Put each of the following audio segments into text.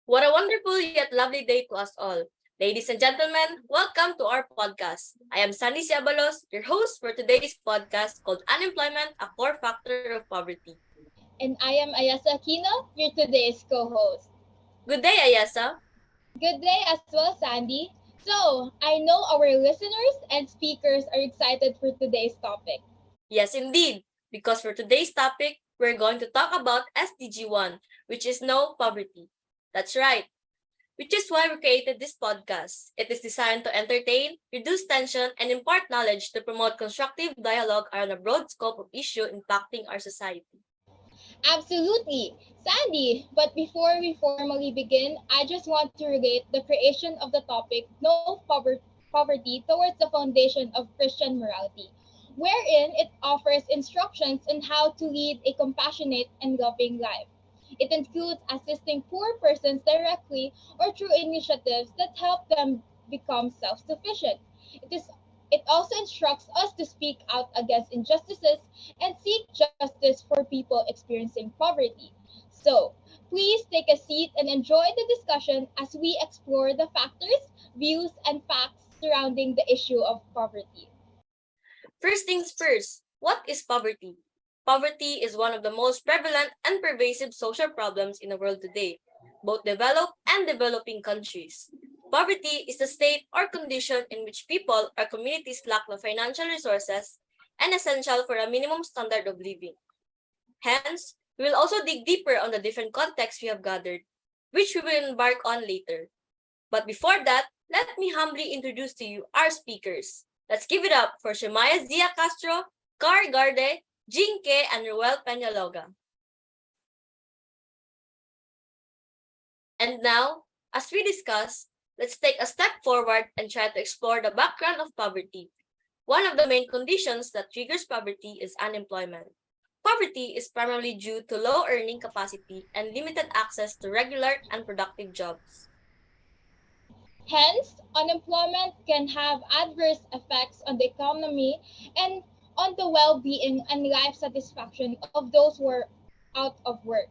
What a wonderful yet lovely day to us all. Ladies and gentlemen, welcome to our podcast. I am Sandee Abalos, your host for today's podcast called Unemployment, a Core Factor of Poverty. And I am Ayesa Aquino, your today's co-host. Good day, Ayesa. Good day as well, Sandee. So, I know our listeners and speakers are excited for today's topic. Yes, indeed, because for today's topic, we're going to talk about SDG 1, which is no poverty. That's right, which is why we created this podcast. It is designed to entertain, reduce tension, and impart knowledge to promote constructive dialogue around a broad scope of issue impacting our society. Absolutely, Sandee. But before we formally begin, I just want to relate the creation of the topic poverty towards the foundation of Christian morality, wherein it offers instructions on how to lead a compassionate and loving life. It includes assisting poor persons directly or through initiatives that help them become self-sufficient. It is it also instructs us to speak out against injustices and seek justice for people experiencing poverty. So, please take a seat and enjoy the discussion as we explore the factors, views, and facts surrounding the issue of poverty. First things first, what is poverty? Poverty is one of the most prevalent and pervasive social problems in the world today, both developed and developing countries. Poverty is the state or condition in which people or communities lack the financial resources and essential for a minimum standard of living. Hence, we will also dig deeper on the different contexts we have gathered, which we will embark on later. But before that, let me humbly introduce to you our speakers. Let's give it up for Shemaiah Zia Castro, Karl Garde, Jing and Ruel Peneloga. And now, as we discuss, let's take a step forward and try to explore the background of poverty. One of the main conditions that triggers poverty is unemployment. Poverty is primarily due to low earning capacity and limited access to regular and productive jobs. Hence, unemployment can have adverse effects on the economy and on the well-being and life satisfaction of those who are out of work.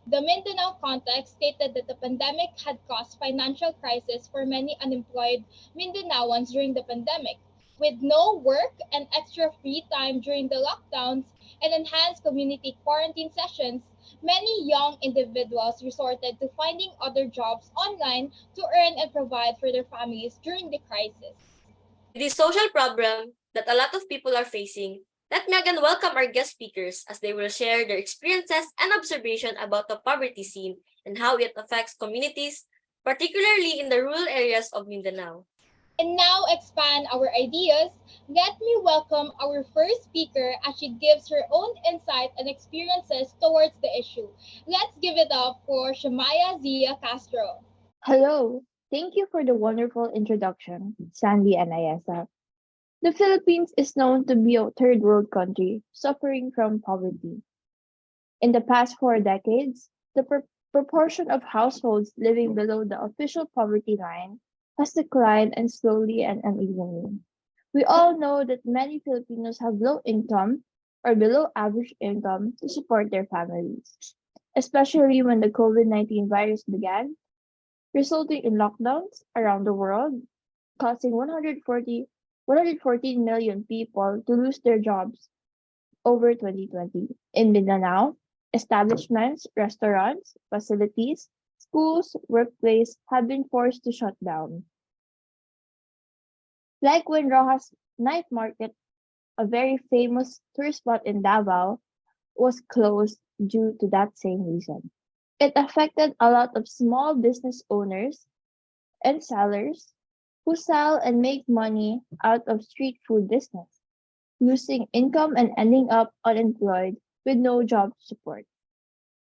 The Mindanao context stated that the pandemic had caused financial crisis for many unemployed Mindanaoans during the pandemic. With no work and extra free time during the lockdowns and enhanced community quarantine sessions, many young individuals resorted to finding other jobs online to earn and provide for their families during the crisis. With this social problem that a lot of people are facing, let me again welcome our guest speakers as they will share their experiences and observation about the poverty scene and how it affects communities, particularly in the rural areas of Mindanao. And now expand our ideas. Let me welcome our first speaker as she gives her own insight and experiences towards the issue. Let's give it up for Shemaiah Zia Castro. Hello. Thank you for the wonderful introduction, Sandy and Ayesa. The Philippines is known to be a third world country suffering from poverty. In the past 4 decades, the proportion of households living below the official poverty line has declined and slowly and unevenly. We all know that many Filipinos have low income or below average income to support their families, especially when the COVID-19 virus began, resulting in lockdowns around the world, causing 114 million people to lose their jobs over 2020. In Mindanao, establishments, restaurants, facilities, schools, workplaces have been forced to shut down. Like when Rojas Night Market, a very famous tourist spot in Davao, was closed due to that same reason. It affected a lot of small business owners and sellers who sell and make money out of street food business, losing income and ending up unemployed with no job support.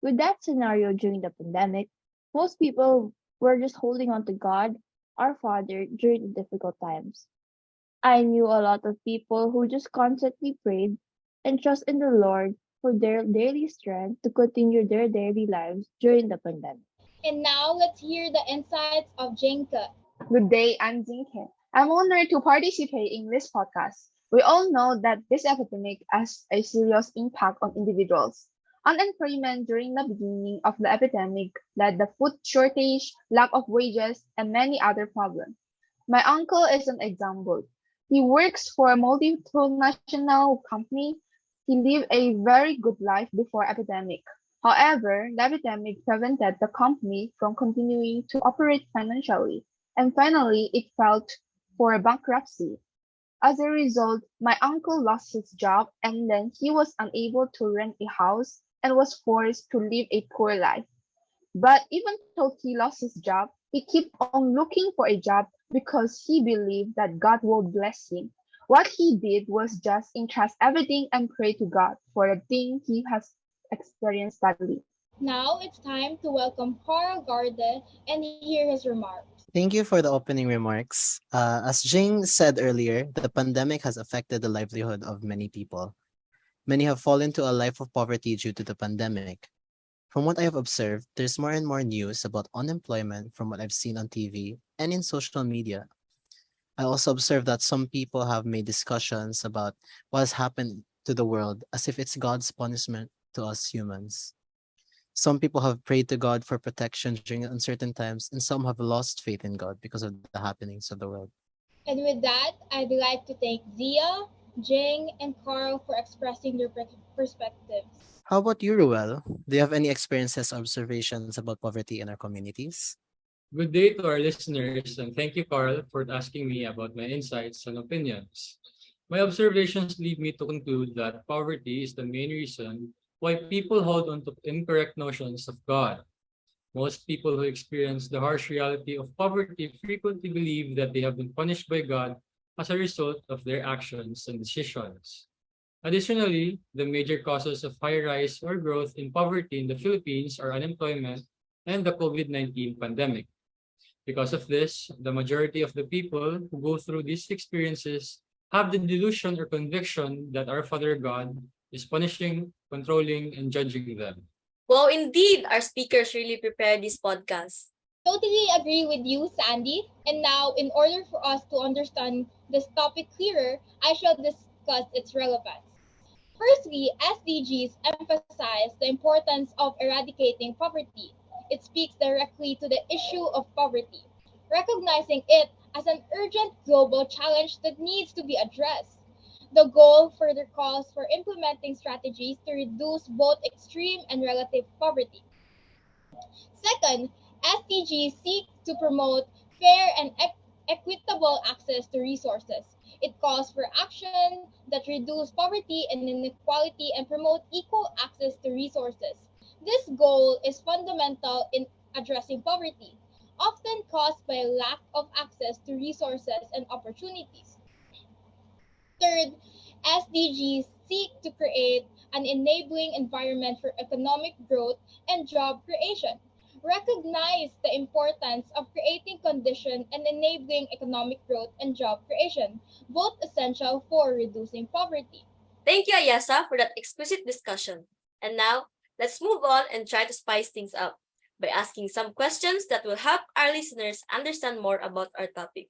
With that scenario during the pandemic, most people were just holding on to God, our Father, during the difficult times. I knew a lot of people who just constantly prayed and trust in the Lord for their daily strength to continue their daily lives during the pandemic. And now let's hear the insights of Jinka. Good day, I'm Jing. I'm honored to participate in this podcast. We all know that this epidemic has a serious impact on individuals. Unemployment during the beginning of the epidemic led to food shortage, lack of wages, and many other problems. My uncle is an example. He works for a multinational company. He lived a very good life before epidemic. However, the epidemic prevented the company from continuing to operate financially, and finally it filed for bankruptcy. As a result, my uncle lost his job and then he was unable to rent a house and was forced to live a poor life. But even though he lost his job, he kept on looking for a job because he believed that God would bless him. What he did was just entrust everything and pray to God for the thing he has experienced badly. Now it's time to welcome Karl Garde and hear his remarks. Thank you for the opening remarks. As Jing said earlier, the pandemic has affected the livelihood of many people. Many have fallen to a life of poverty due to the pandemic. From what I have observed, there's more and more news about unemployment from what I've seen on TV and in social media. I also observed that some people have made discussions about what has happened to the world as if it's God's punishment to us humans. Some people have prayed to God for protection during uncertain times, and some have lost faith in God because of the happenings of the world. And with that, I'd like to thank Zia, Jing, and Karl for expressing their perspectives. How about you, Ruel? Do you have any experiences or observations about poverty in our communities? Good day to our listeners, and thank you, Karl, for asking me about my insights and opinions. My observations lead me to conclude that poverty is the main reason why people hold on to incorrect notions of God. Most people who experience the harsh reality of poverty frequently believe that they have been punished by God as a result of their actions and decisions. Additionally, the major causes of high rise or growth in poverty in the Philippines are unemployment and the COVID-19 pandemic. Because of this, the majority of the people who go through these experiences have the delusion or conviction that our Father God is punishing, controlling, and judging them. Well, indeed, our speakers really prepared this podcast. Totally agree with you, Sandy. And now, in order for us to understand this topic clearer, I shall discuss its relevance. Firstly, SDGs emphasize the importance of eradicating poverty. It speaks directly to the issue of poverty, recognizing it as an urgent global challenge that needs to be addressed. The goal further calls for implementing strategies to reduce both extreme and relative poverty. Second, SDGs seek to promote fair and equitable access to resources. It calls for action that reduce poverty and inequality and promote equal access to resources. This goal is fundamental in addressing poverty, often caused by lack of access to resources and opportunities. Third, SDGs seek to create an enabling environment for economic growth and job creation. Recognize the importance of creating conditions and enabling economic growth and job creation, both essential for reducing poverty. Thank you, Ayesa, for that explicit discussion. And now, let's move on and try to spice things up by asking some questions that will help our listeners understand more about our topic.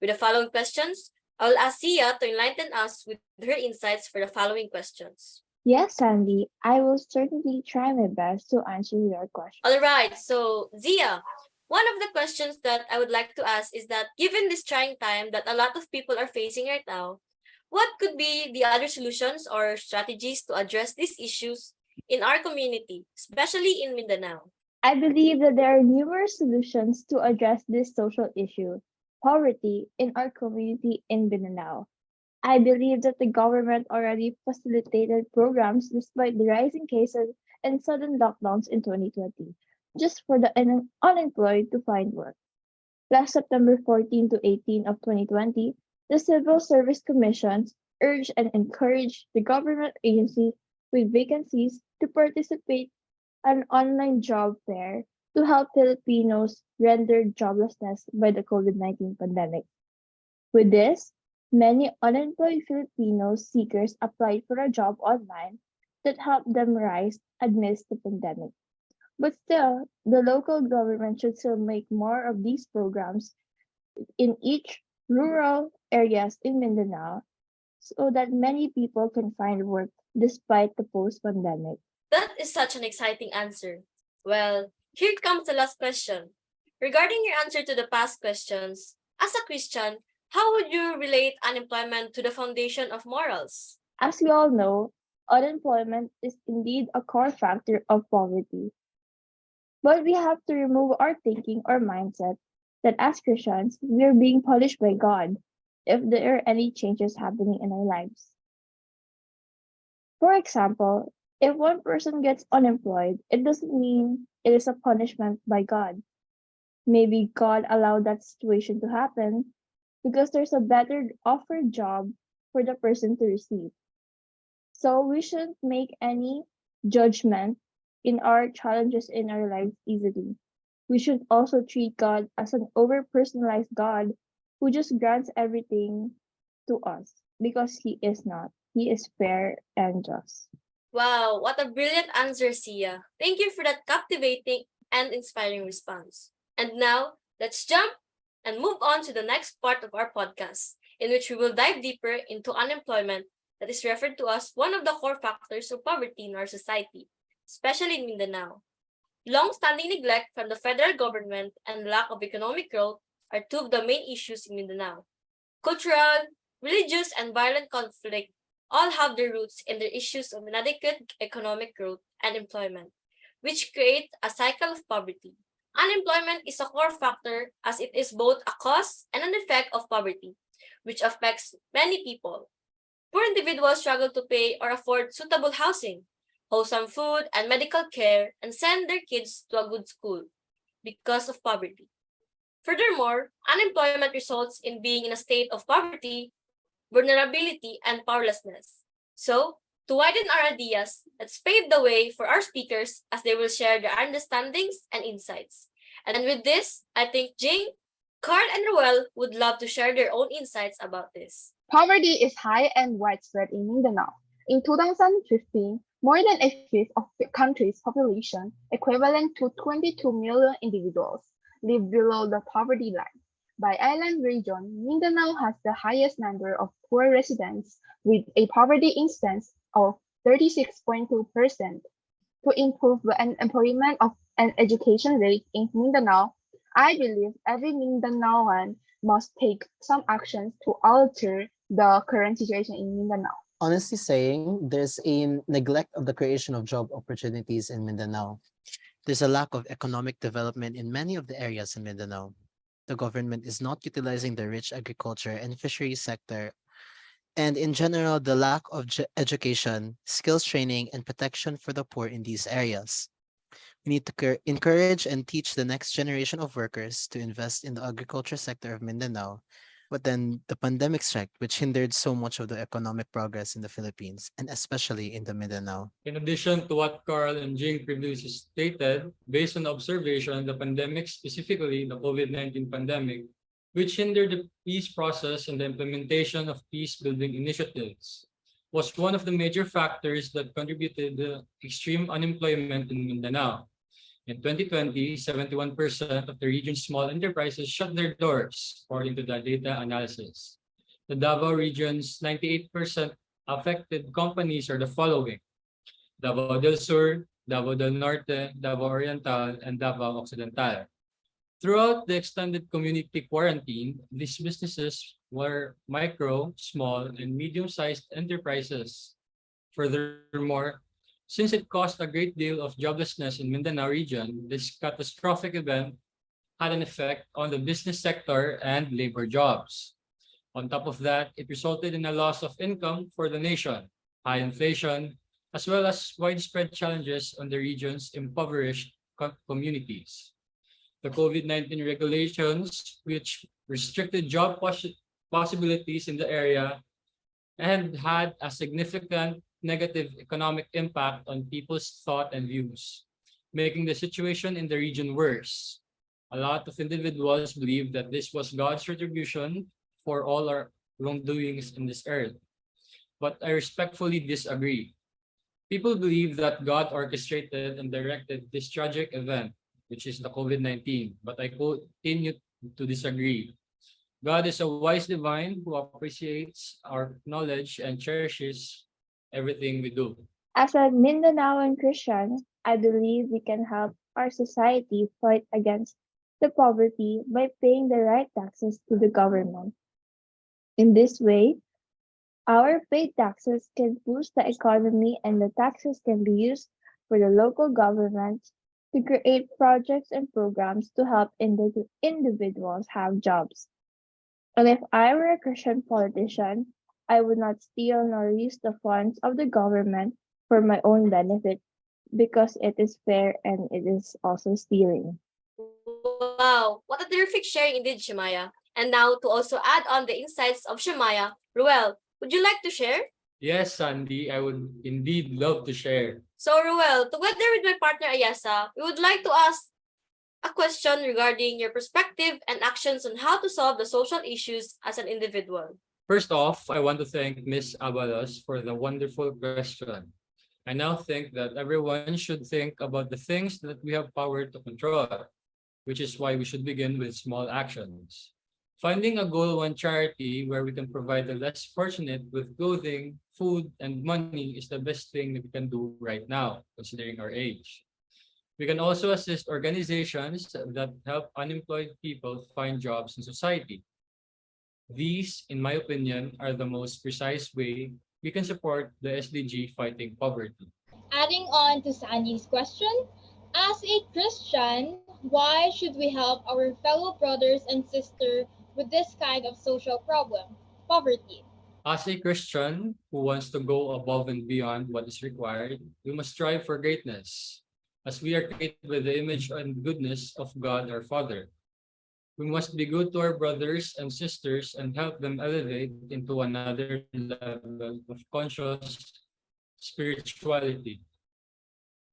With the following questions, I'll ask Sia to enlighten us with her insights for the following questions. Yes, Sandy, I will certainly try my best to answer your question. All right, so Zia, one of the questions that I would like to ask is that given this trying time that a lot of people are facing right now, what could be the other solutions or strategies to address these issues in our community, especially in Mindanao? I believe that there are numerous solutions to address this social issue, poverty, in our community in Mindanao. I believe that the government already facilitated programs despite the rising cases and sudden lockdowns in 2020, just for the unemployed to find work. Last September 14 to 18 of 2020, the Civil Service Commissions urged and encouraged the government agencies with vacancies to participate an online job fair to help Filipinos rendered joblessness by the COVID-19 pandemic. With this, many unemployed Filipino seekers applied for a job online that helped them rise amidst the pandemic. But still, the local government should still make more of these programs in each rural areas in Mindanao so that many people can find work despite the post-pandemic. That is such an exciting answer. Well, here comes the last question. Regarding your answer to the past questions, as a Christian, how would you relate unemployment to the foundation of morals? As we all know, unemployment is indeed a core factor of poverty. But we have to remove our thinking or mindset that as Christians, we are being punished by God if there are any changes happening in our lives. For example, if one person gets unemployed, it doesn't mean it is a punishment by God. Maybe God allowed that situation to happen because there's a better offered job for the person to receive. So we shouldn't make any judgment in our challenges in our lives easily. We should also treat God as an over personalized God who just grants everything to us because He is not. He is fair and just. Wow, what a brilliant answer, Sia. Thank you for that captivating and inspiring response. And now, let's jump and move on to the next part of our podcast, in which we will dive deeper into unemployment that is referred to as one of the core factors of poverty in our society, especially in Mindanao. Long-standing neglect from the federal government and lack of economic growth are two of the main issues in Mindanao. Cultural, religious, and violent conflict all have their roots in the issues of inadequate economic growth and employment, which create a cycle of poverty. Unemployment is a core factor as it is both a cause and an effect of poverty, which affects many people. Poor individuals struggle to pay or afford suitable housing, wholesome food, and medical care, and send their kids to a good school because of poverty. Furthermore, unemployment results in being in a state of poverty, vulnerability, and powerlessness. So, to widen our ideas, let's pave the way for our speakers as they will share their understandings and insights. And with this, I think Jing, Karl, and Ruel would love to share their own insights about this. Poverty is high and widespread in Mindanao. In 2015, more than a fifth of the country's population, equivalent to 22 million individuals, live below the poverty line. By island region, Mindanao has the highest number of poor residents with a poverty index of 36.2%. To improve the employment of an education rate in Mindanao, I believe every Mindanaoan must take some actions to alter the current situation in Mindanao. Honestly saying, there's a neglect of the creation of job opportunities in Mindanao. There's a lack of economic development in many of the areas in Mindanao. The government is not utilizing the rich agriculture and fisheries sector, and in general, the lack of education, skills training, and protection for the poor in these areas. We need to encourage and teach the next generation of workers to invest in the agriculture sector of Mindanao. But then the pandemic struck, which hindered so much of the economic progress in the Philippines, and especially in the Mindanao. In addition to what Karl and Jing previously stated, based on observation, the pandemic, specifically the COVID-19 pandemic, which hindered the peace process and the implementation of peace-building initiatives, was one of the major factors that contributed to extreme unemployment in Mindanao. In 2020, 71% of the region's small enterprises shut their doors, according to the data analysis. The Davao region's 98% affected companies are the following: Davao del Sur, Davao del Norte, Davao Oriental, and Davao Occidental. Throughout the extended community quarantine, these businesses were micro, small, and medium-sized enterprises. Furthermore, since it caused a great deal of joblessness in Mindanao region, this catastrophic event had an effect on the business sector and labor jobs. On top of that, it resulted in a loss of income for the nation, high inflation, as well as widespread challenges on the region's impoverished communities. The COVID-19 regulations, which restricted job possibilities in the area and had a significant negative economic impact on people's thought and views, making the situation in the region worse. A lot of individuals believe that this was God's retribution for all our wrongdoings in this earth. But I respectfully disagree. People believe that God orchestrated and directed this tragic event, which is the COVID-19, but I continue to disagree. God is a wise divine who appreciates our knowledge and cherishes everything we do. As a Mindanaoan Christian, I believe we can help our society fight against the poverty by paying the right taxes to the government. In this way, our paid taxes can boost the economy and the taxes can be used for the local governments to create projects and programs to help individuals have jobs. And if I were a Christian politician, I would not steal nor use the funds of the government for my own benefit because it is fair and it is also stealing. Wow, what a terrific sharing indeed, Shemaiah. And now to also add on the insights of Shemaiah, Ruel, would you like to share? Yes, Sandee, I would indeed love to share. So, Ruel, together with my partner Ayesa, we would like to ask a question regarding your perspective and actions on how to solve the social issues as an individual. First off, I want to thank Miss Abalos for the wonderful question. I now think that everyone should think about the things that we have power to control, which is why we should begin with small actions. Finding a goal one charity where we can provide the less fortunate with clothing, food, and money is the best thing that we can do right now, considering our age. We can also assist organizations that help unemployed people find jobs in society. These, in my opinion, are the most precise way we can support the SDG fighting poverty. Adding on to Sandy's question, as a Christian, why should we help our fellow brothers and sisters with this kind of social problem, poverty? As a Christian who wants to go above and beyond what is required, we must strive for greatness, as we are created with the image and goodness of God our Father. We must be good to our brothers and sisters and help them elevate into another level of conscious spirituality.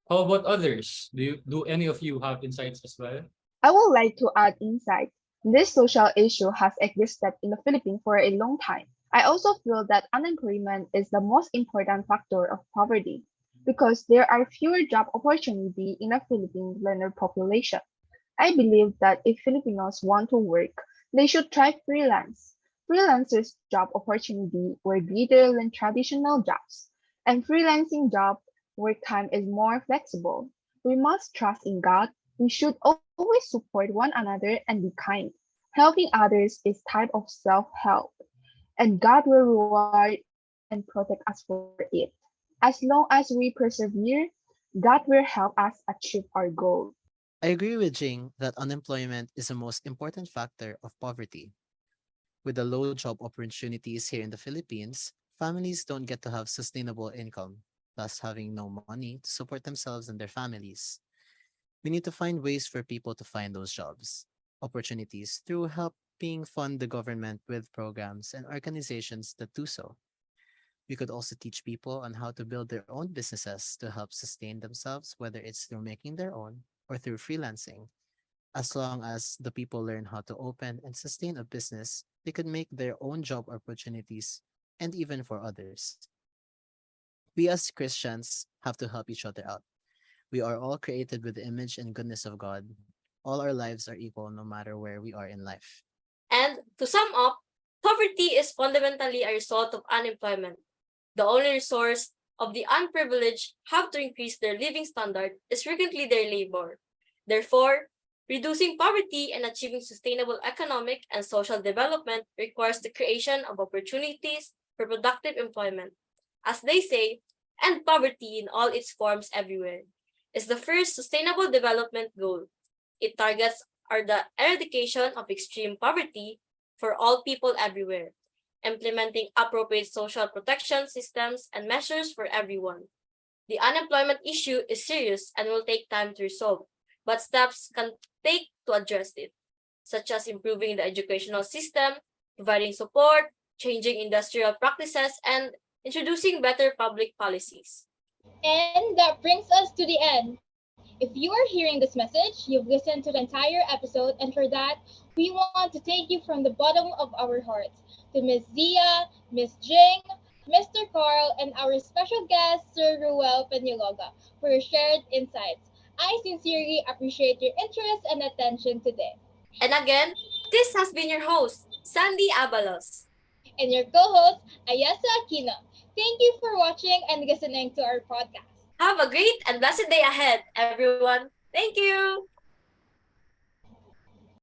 How about others? Do any of you have insights as well? I would like to add insight. This social issue has existed in the Philippines for a long time. I also feel that unemployment is the most important factor of poverty because there are fewer job opportunities in the Philippine learner population. I believe that if Filipinos want to work, they should try freelance. Freelancers' job opportunity were greater than traditional jobs, and freelancing job work time is more flexible. We must trust in God. We should always support one another and be kind. Helping others is type of self-help, and God will reward and protect us for it. As long as we persevere, God will help us achieve our goal. I agree with Jing that unemployment is the most important factor of poverty. With the low job opportunities here in the Philippines, families don't get to have sustainable income, thus having no money to support themselves and their families. We need to find ways for people to find those jobs, opportunities through helping fund the government with programs and organizations that do so. We could also teach people on how to build their own businesses to help sustain themselves, whether it's through making their own or through freelancing. As long as the people learn how to open and sustain a business, they could make their own job opportunities and even for others. We as Christians have to help each other out. We are all created with the image and goodness of God. All our lives are equal no matter where we are in life. And to sum up, poverty is fundamentally a result of unemployment. The only resource of the unprivileged have to increase their living standard is frequently their labor. Therefore, reducing poverty and achieving sustainable economic and social development requires the creation of opportunities for productive employment. As they say, end poverty in all its forms everywhere is the first sustainable development goal. It targets the eradication of extreme poverty for all people everywhere, implementing appropriate social protection systems and measures for everyone. The unemployment issue is serious and will take time to resolve, but steps can take to address it, such as improving the educational system, providing support, changing industrial practices, and introducing better public policies. And that brings us to the end. If you are hearing this message, you've listened to the entire episode, and for that, we want to thank you from the bottom of our hearts to Miss Zia, Miss Jing, Mr. Karl, and our special guest, Sir Ruel Peneloga, for your shared insights. I sincerely appreciate your interest and attention today. And again, this has been your host, Sandee Abalos. And your co-host, Ayesa Aquino. Thank you for watching and listening to our podcast. Have a great and blessed day ahead, everyone. Thank you.